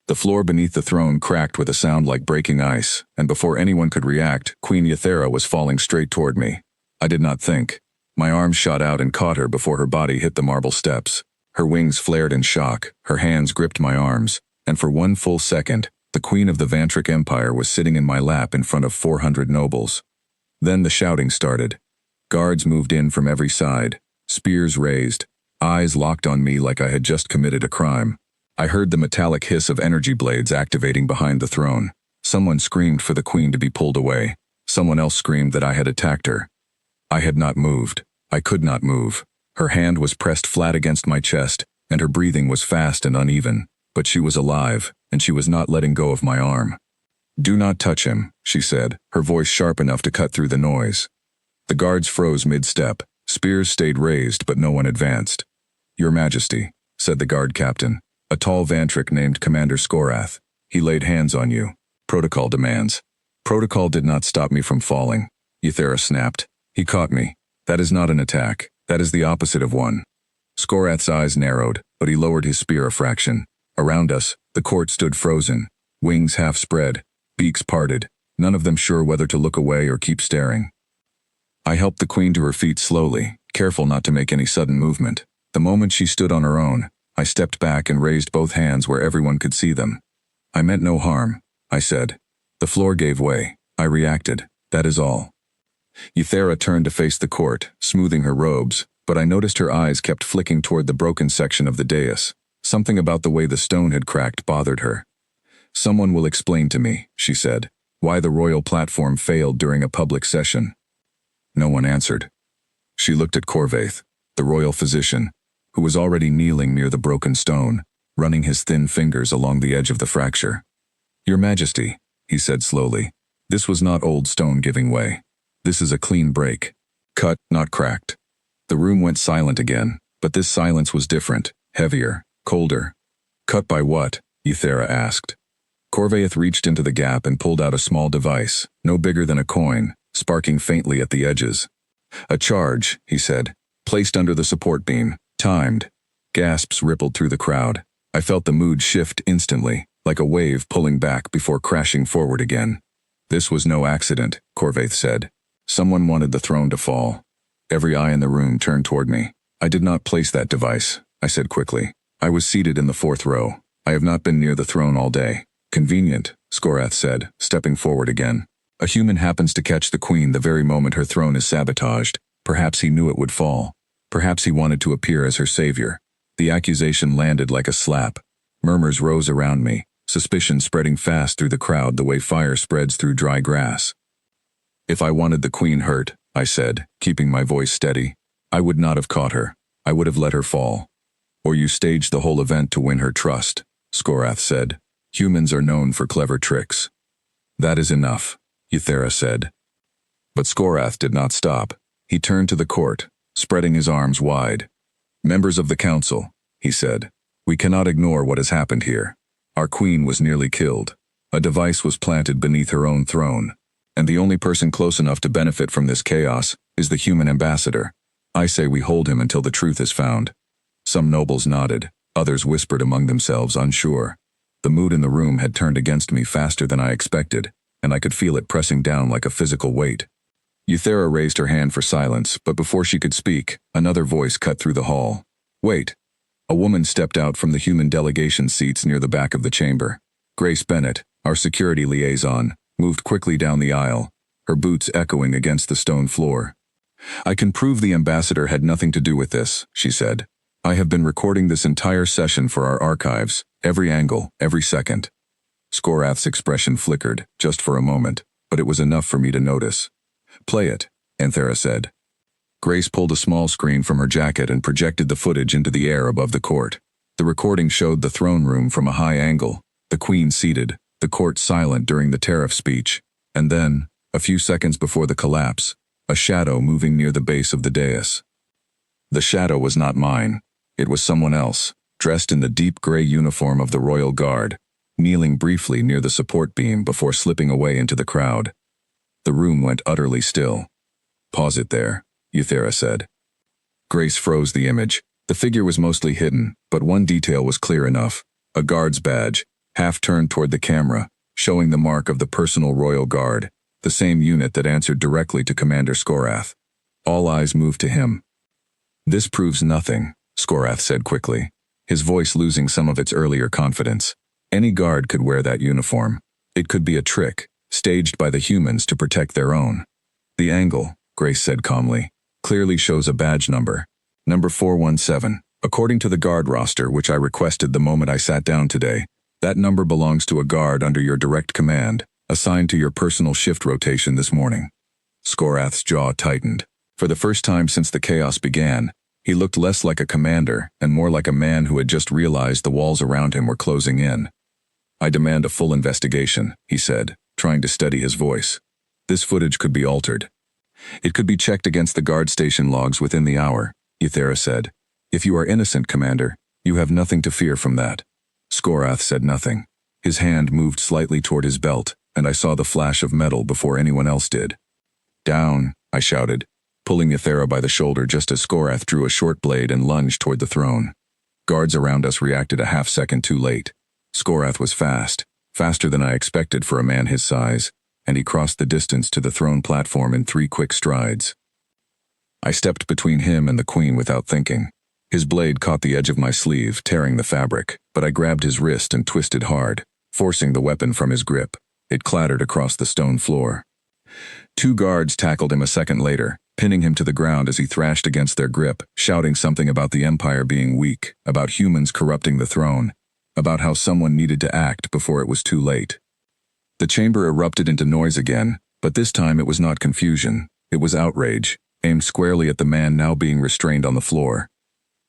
The floor beneath the throne cracked with a sound like breaking ice, and before anyone could react, Queen Ethera was falling straight toward me. I did not think. My arms shot out and caught her before her body hit the marble steps. Her wings flared in shock, her hands gripped my arms, and for one full second, the Queen of the Vantric Empire was sitting in my lap in front of 400 nobles. Then the shouting started. Guards moved in from every side, spears raised, eyes locked on me like I had just committed a crime. I heard the metallic hiss of energy blades activating behind the throne. Someone screamed for the Queen to be pulled away. Someone else screamed that I had attacked her. I had not moved. I could not move. Her hand was pressed flat against my chest, and her breathing was fast and uneven, but she was alive, and she was not letting go of my arm. "Do not touch him," she said, her voice sharp enough to cut through the noise. The guards froze mid-step. Spears stayed raised, but no one advanced. "Your Majesty," said the guard captain, a tall Vantric named Commander Skorath. "He laid hands on you. Protocol demands." "Protocol did not stop me from falling," Ethera snapped. "He caught me. That is not an attack. That is the opposite of one." Skorath's eyes narrowed, but he lowered his spear a fraction. Around us, the court stood frozen, wings half spread, beaks parted, none of them sure whether to look away or keep staring. I helped the Queen to her feet slowly, careful not to make any sudden movement. The moment she stood on her own, I stepped back and raised both hands where everyone could see them. "I meant no harm," I said. The floor gave way. I reacted. That is all. Ethera turned to face the court, smoothing her robes, but I noticed her eyes kept flicking toward the broken section of the dais. Something about the way the stone had cracked bothered her. "Someone will explain to me," she said, "why the royal platform failed during a public session." No one answered. She looked at Corvaith, the royal physician, who was already kneeling near the broken stone, running his thin fingers along the edge of the fracture. "Your Majesty," he said slowly, "this was not old stone giving way. This is a clean break. Cut, not cracked." The room went silent again, but this silence was different, heavier, colder. "Cut by what?" Ethera asked. Corvaith reached into the gap and pulled out a small device, no bigger than a coin, sparking faintly at the edges. "A charge," he said, "placed under the support beam, timed." Gasps rippled through the crowd. I felt the mood shift instantly, like a wave pulling back before crashing forward again. "This was no accident," Corvaith said. "Someone wanted the throne to fall." Every eye in the room turned toward me. "I did not place that device," I said quickly. "I was seated in the 4th row. I have not been near the throne all day." "Convenient," Skorath said, stepping forward again. "A human happens to catch the Queen the very moment her throne is sabotaged. Perhaps he knew it would fall. Perhaps he wanted to appear as her savior." The accusation landed like a slap. Murmurs rose around me, suspicion spreading fast through the crowd the way fire spreads through dry grass. "If I wanted the Queen hurt," I said, keeping my voice steady, "I would not have caught her. I would have let her fall." "Or you staged the whole event to win her trust," Skorath said. "Humans are known for clever tricks." "That is enough," Ethera said. But Skorath did not stop. He turned to the court, spreading his arms wide. "Members of the council," he said, "we cannot ignore what has happened here. Our Queen was nearly killed. A device was planted beneath her own throne. And the only person close enough to benefit from this chaos is the human ambassador. I say we hold him until the truth is found." Some nobles nodded, others whispered among themselves, unsure. The mood in the room had turned against me faster than I expected, and I could feel it pressing down like a physical weight. Ethera raised her hand for silence, but before she could speak, another voice cut through the hall. "Wait." A woman stepped out from the human delegation seats near the back of the chamber. Grace Bennett, our security liaison, moved quickly down the aisle, her boots echoing against the stone floor. "I can prove the ambassador had nothing to do with this," she said. "I have been recording this entire session for our archives, every angle, every second." Skorath's expression flickered, just for a moment, but it was enough for me to notice. "Play it," Ethera said. Grace pulled a small screen from her jacket and projected the footage into the air above the court. The recording showed the throne room from a high angle, the Queen seated, the court silent during the tariff speech, and then, a few seconds before the collapse, a shadow moving near the base of the dais. The shadow was not mine. It was someone else, dressed in the deep gray uniform of the Royal Guard, kneeling briefly near the support beam before slipping away into the crowd. The room went utterly still. "Pause it there," Ethera said. Grace froze the image. The figure was mostly hidden, but one detail was clear enough. A guard's badge, half turned toward the camera, showing the mark of the personal Royal Guard, the same unit that answered directly to Commander Skorath. All eyes moved to him. "This proves nothing," Skorath said quickly, his voice losing some of its earlier confidence. "Any guard could wear that uniform. It could be a trick, staged by the humans to protect their own." "The angle," Grace said calmly, "clearly shows a badge number. Number 417. According to the guard roster, which I requested the moment I sat down today, that number belongs to a guard under your direct command, assigned to your personal shift rotation this morning." Skorath's jaw tightened. For the first time since the chaos began, he looked less like a commander and more like a man who had just realized the walls around him were closing in. "I demand a full investigation," he said, trying to steady his voice. "This footage could be altered. It could be checked against the guard station logs within the hour," Ethera said. "If you are innocent, Commander, you have nothing to fear from that." Skorath said nothing. His hand moved slightly toward his belt, and I saw the flash of metal before anyone else did. "Down," I shouted, pulling Ethera by the shoulder just as Skorath drew a short blade and lunged toward the throne. Guards around us reacted a half-second too late. Skorath was fast, faster than I expected for a man his size, and he crossed the distance to the throne platform in 3 quick strides. I stepped between him and the Queen without thinking. His blade caught the edge of my sleeve, tearing the fabric, but I grabbed his wrist and twisted hard, forcing the weapon from his grip. It clattered across the stone floor. 2 guards tackled him a second later, pinning him to the ground as he thrashed against their grip, shouting something about the Empire being weak, about humans corrupting the throne, about how someone needed to act before it was too late. The chamber erupted into noise again, but this time it was not confusion. It was outrage, aimed squarely at the man now being restrained on the floor.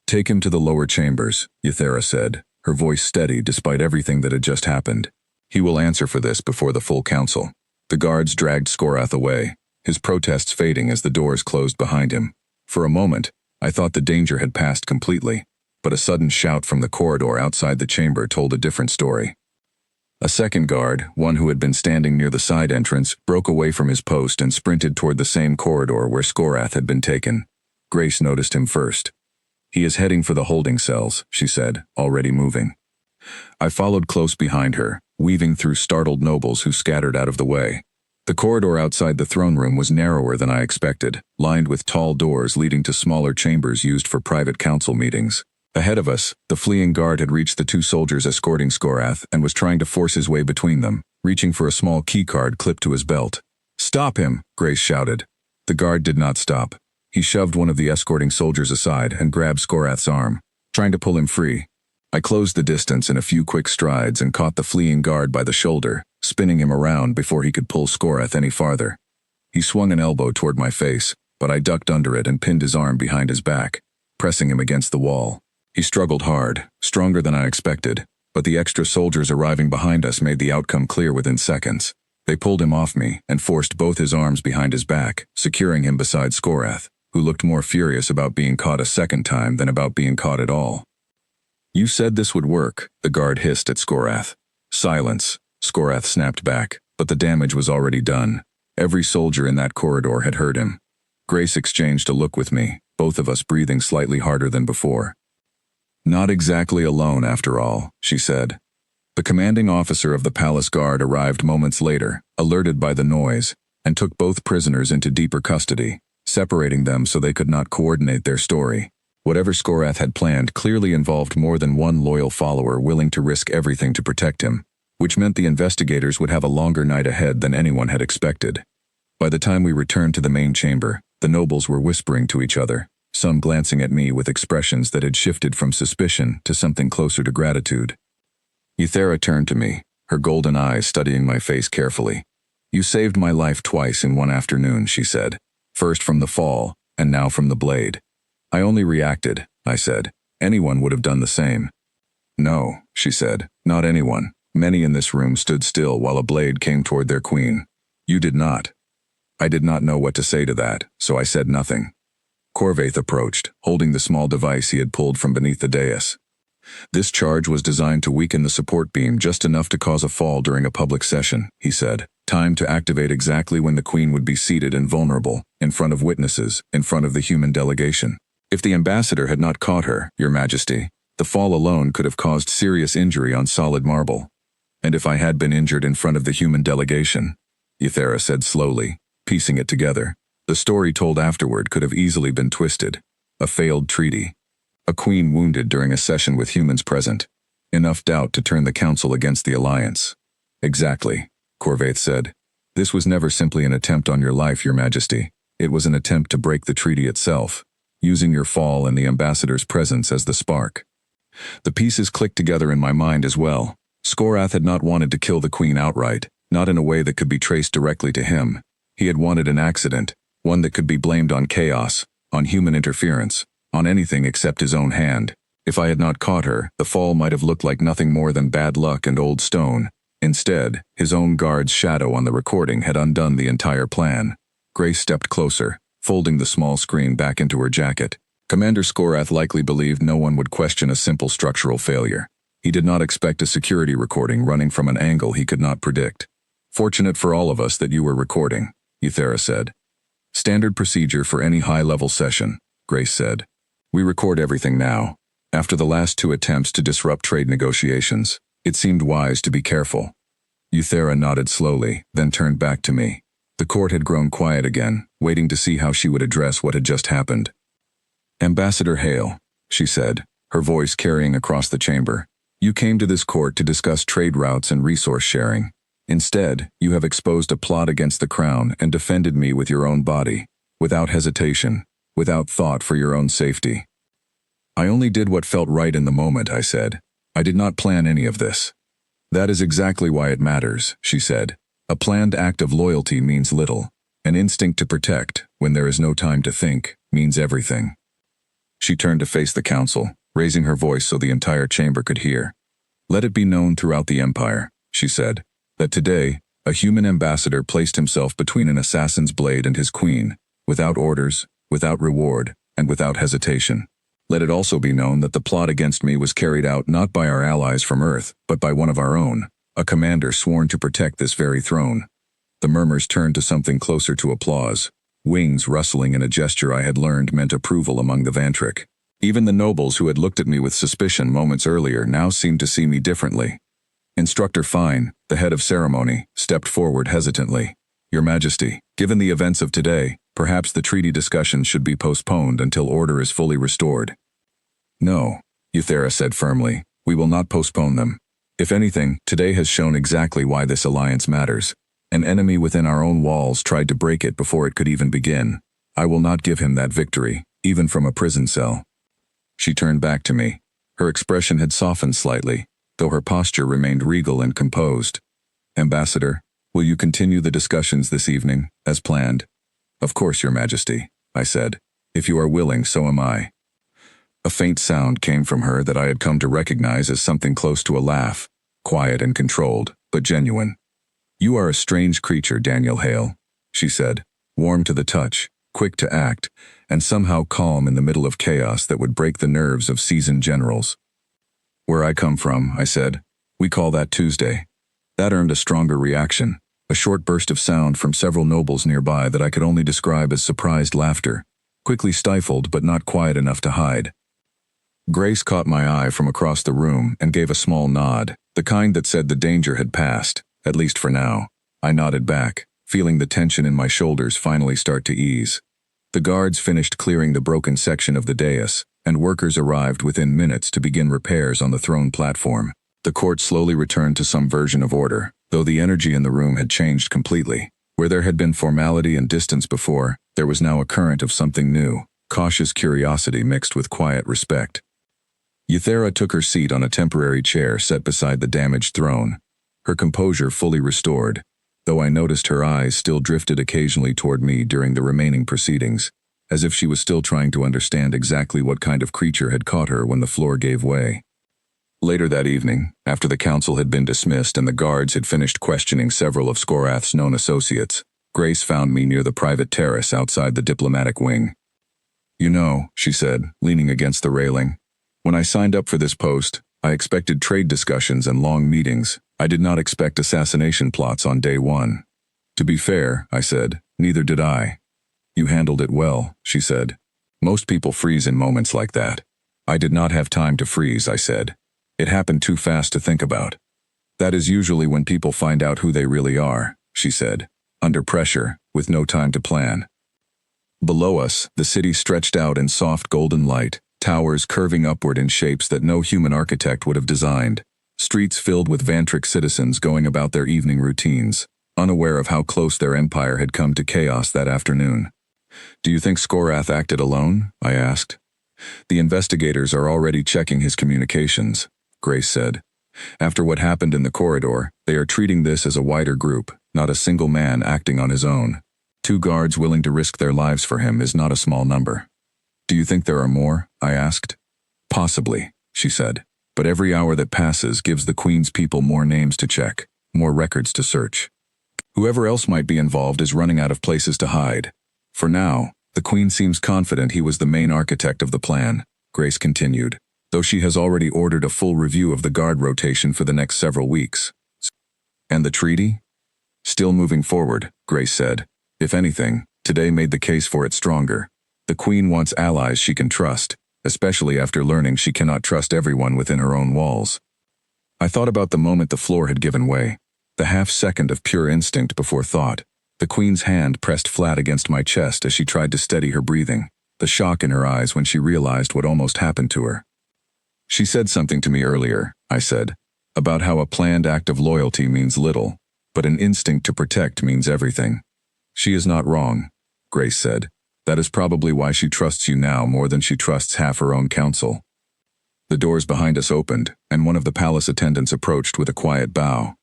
"Take him to the lower chambers," Ethera said, her voice steady despite everything that had just happened. "He will answer for this before the full council." The guards dragged Skorath away, his protests fading as the doors closed behind him. For a moment, I thought the danger had passed completely, but a sudden shout from the corridor outside the chamber told a different story. A second guard, one who had been standing near the side entrance, broke away from his post and sprinted toward the same corridor where Skorath had been taken. Grace noticed him first. "He is heading for the holding cells," she said, already moving. I followed close behind her, weaving through startled nobles who scattered out of the way. The corridor outside the throne room was narrower than I expected, lined with tall doors leading to smaller chambers used for private council meetings. Ahead of us, the fleeing guard had reached the 2 soldiers escorting Skorath and was trying to force his way between them, reaching for a small keycard clipped to his belt. "Stop him!" Grace shouted. The guard did not stop. He shoved one of the escorting soldiers aside and grabbed Skorath's arm, trying to pull him free. I closed the distance in a few quick strides and caught the fleeing guard by the shoulder, spinning him around before he could pull Skorath any farther. He swung an elbow toward my face, but I ducked under it and pinned his arm behind his back, pressing him against the wall. He struggled hard, stronger than I expected, but the extra soldiers arriving behind us made the outcome clear within seconds. They pulled him off me and forced both his arms behind his back, securing him beside Skorath, who looked more furious about being caught a second time than about being caught at all. "You said this would work," the guard hissed at Skorath. "Silence," Skorath snapped back, but the damage was already done. Every soldier in that corridor had heard him. Grace exchanged a look with me, both of us breathing slightly harder than before. "Not exactly alone, after all," she said. The commanding officer of the palace guard arrived moments later, alerted by the noise, and took both prisoners into deeper custody, separating them so they could not coordinate their story. Whatever Skorath had planned clearly involved more than one loyal follower willing to risk everything to protect him, which meant the investigators would have a longer night ahead than anyone had expected. By the time we returned to the main chamber, the nobles were whispering to each other, some glancing at me with expressions that had shifted from suspicion to something closer to gratitude. Ethera turned to me, her golden eyes studying my face carefully. "You saved my life twice in one afternoon," she said, "first from the fall, and now from the blade." I only reacted, I said. "Anyone would have done the same." "No," she said, "not anyone. Many in this room stood still while a blade came toward their queen. You did not." I did not know what to say to that, so I said nothing. Corvaith approached, holding the small device he had pulled from beneath the dais. "This charge was designed to weaken the support beam just enough to cause a fall during a public session," he said. "Timed to activate exactly when the queen would be seated and vulnerable, in front of witnesses, in front of the human delegation. If the ambassador had not caught her, Your Majesty, the fall alone could have caused serious injury on solid marble." And if I had been injured in front of the human delegation, Euthera said slowly, piecing it together. The story told afterward could have easily been twisted. A failed treaty. A queen wounded during a session with humans present. Enough doubt to turn the council against the alliance. Exactly, Corvaith said. This was never simply an attempt on your life, Your Majesty. It was an attempt to break the treaty itself, using your fall and the ambassador's presence as the spark. The pieces clicked together in my mind as well. Skorath had not wanted to kill the queen outright, not in a way that could be traced directly to him. He had wanted an accident, one that could be blamed on chaos, on human interference, on anything except his own hand. If I had not caught her, the fall might have looked like nothing more than bad luck and old stone. Instead, his own guard's shadow on the recording had undone the entire plan. Grace stepped closer, folding the small screen back into her jacket. Commander Skorath likely believed no one would question a simple structural failure. He did not expect a security recording running from an angle he could not predict. Fortunate for all of us that you were recording, Euthera said. Standard procedure for any high-level session, Grace said. We record everything now. After the last 2 attempts to disrupt trade negotiations, it seemed wise to be careful. Euthera nodded slowly, then turned back to me. The court had grown quiet again, waiting to see how she would address what had just happened. Ambassador Hale, she said, her voice carrying across the chamber. You came to this court to discuss trade routes and resource sharing. Instead, you have exposed a plot against the crown and defended me with your own body, without hesitation, without thought for your own safety. I only did what felt right in the moment, I said. I did not plan any of this. That is exactly why it matters, she said. A planned act of loyalty means little. An instinct to protect, when there is no time to think, means everything. She turned to face the council, raising her voice so the entire chamber could hear. Let it be known throughout the Empire, she said, that today, a human ambassador placed himself between an assassin's blade and his queen, without orders, without reward, and without hesitation. Let it also be known that the plot against me was carried out not by our allies from Earth, but by one of our own, a commander sworn to protect this very throne. The murmurs turned to something closer to applause, wings rustling in a gesture I had learned meant approval among the Vantric. Even the nobles who had looked at me with suspicion moments earlier now seemed to see me differently. Instructor Fine, the head of ceremony, stepped forward hesitantly. Your Majesty, given the events of today, perhaps the treaty discussions should be postponed until order is fully restored. No, Euthera said firmly, we will not postpone them. If anything, today has shown exactly why this alliance matters. An enemy within our own walls tried to break it before it could even begin. I will not give him that victory, even from a prison cell. She turned back to me. Her expression had softened slightly, though her posture remained regal and composed. Ambassador, will you continue the discussions this evening, as planned? Of course, Your Majesty, I said. If you are willing, so am I. A faint sound came from her that I had come to recognize as something close to a laugh, quiet and controlled, but genuine. You are a strange creature, Daniel Hale, she said, warm to the touch, quick to act, and somehow calm in the middle of chaos that would break the nerves of seasoned generals. Where I come from, I said, we call that Tuesday. That earned a stronger reaction, a short burst of sound from several nobles nearby that I could only describe as surprised laughter, quickly stifled but not quiet enough to hide. Grace caught my eye from across the room and gave a small nod, the kind that said the danger had passed, at least for now. I nodded back, feeling the tension in my shoulders finally start to ease. The guards finished clearing the broken section of the dais, and workers arrived within minutes to begin repairs on the throne platform. The court slowly returned to some version of order, though the energy in the room had changed completely. Where there had been formality and distance before, there was now a current of something new, cautious curiosity mixed with quiet respect. Euthera took her seat on a temporary chair set beside the damaged throne, her composure fully restored, though I noticed her eyes still drifted occasionally toward me during the remaining proceedings, as if she was still trying to understand exactly what kind of creature had caught her when the floor gave way. Later that evening, after the council had been dismissed and the guards had finished questioning several of Skorath's known associates, Grace found me near the private terrace outside the diplomatic wing. You know, she said, leaning against the railing, when I signed up for this post, I expected trade discussions and long meetings. I did not expect assassination plots on day one. To be fair, I said, neither did I. You handled it well, she said. Most people freeze in moments like that. I did not have time to freeze, I said. It happened too fast to think about. That is usually when people find out who they really are, she said, under pressure, with no time to plan. Below us, the city stretched out in soft golden light, towers curving upward in shapes that no human architect would have designed, streets filled with Vantric citizens going about their evening routines, unaware of how close their empire had come to chaos that afternoon. Do you think Skorath acted alone? I asked. The investigators are already checking his communications, Grace said. After what happened in the corridor, they are treating this as a wider group, not a single man acting on his own. 2 guards willing to risk their lives for him is not a small number. Do you think there are more? I asked. Possibly, she said. But every hour that passes gives the Queen's people more names to check, more records to search. Whoever else might be involved is running out of places to hide. For now, the Queen seems confident he was the main architect of the plan, Grace continued, though she has already ordered a full review of the guard rotation for the next several weeks. And the treaty? Still moving forward, Grace said. If anything, today made the case for it stronger. The Queen wants allies she can trust, especially after learning she cannot trust everyone within her own walls. I thought about the moment the floor had given way, the half-second of pure instinct before thought. The Queen's hand pressed flat against my chest as she tried to steady her breathing, the shock in her eyes when she realized what almost happened to her. She said something to me earlier, I said, about how a planned act of loyalty means little, but an instinct to protect means everything. She is not wrong, Grace said. That is probably why she trusts you now more than she trusts half her own council. The doors behind us opened, and one of the palace attendants approached with a quiet bow.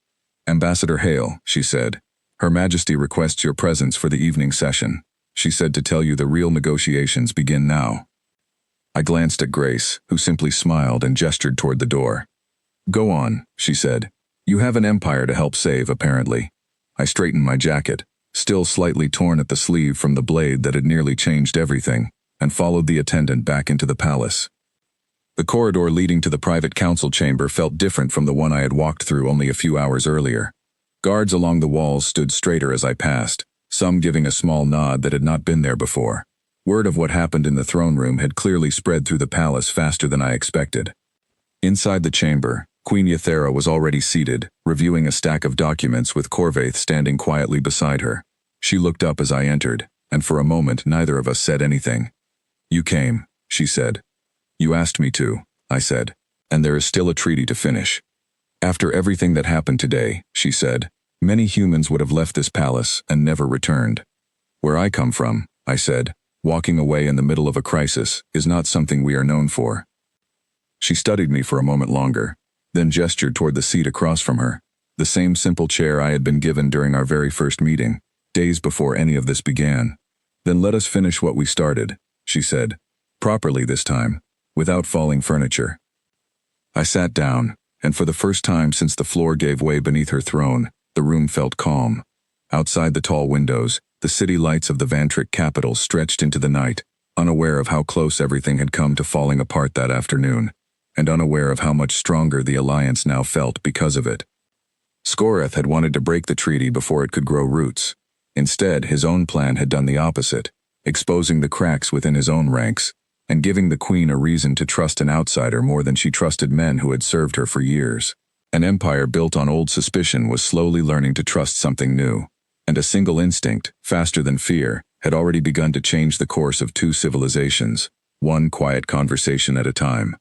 Ambassador Hale, she said. Her Majesty requests your presence for the evening session. She said to tell you the real negotiations begin now. I glanced at Grace, who simply smiled and gestured toward the door. Go on, she said. You have an empire to help save, apparently. I straightened my jacket, still slightly torn at the sleeve from the blade that had nearly changed everything, and followed the attendant back into the palace. The corridor leading to the private council chamber felt different from the one I had walked through only a few hours earlier. Guards along the walls stood straighter as I passed, some giving a small nod that had not been there before. Word of what happened in the throne room had clearly spread through the palace faster than I expected. Inside the chamber, Queen Yathera was already seated, reviewing a stack of documents with Corvaith standing quietly beside her. She looked up as I entered, and for a moment neither of us said anything. You came, she said. You asked me to, I said, and there is still a treaty to finish. After everything that happened today, she said, many humans would have left this palace and never returned. Where I come from, I said, walking away in the middle of a crisis is not something we are known for. She studied me for a moment longer, then gestured toward the seat across from her, the same simple chair I had been given during our very first meeting, days before any of this began. Then let us finish what we started, she said, properly this time, without falling furniture. I sat down, and for the first time since the floor gave way beneath her throne, the room felt calm. Outside the tall windows, the city lights of the Vantric capital stretched into the night, unaware of how close everything had come to falling apart that afternoon, and unaware of how much stronger the alliance now felt because of it. Skorath had wanted to break the treaty before it could grow roots. Instead, his own plan had done the opposite, exposing the cracks within his own ranks, and giving the Queen a reason to trust an outsider more than she trusted men who had served her for years. An empire built on old suspicion was slowly learning to trust something new, and a single instinct, faster than fear, had already begun to change the course of 2 civilizations, one quiet conversation at a time.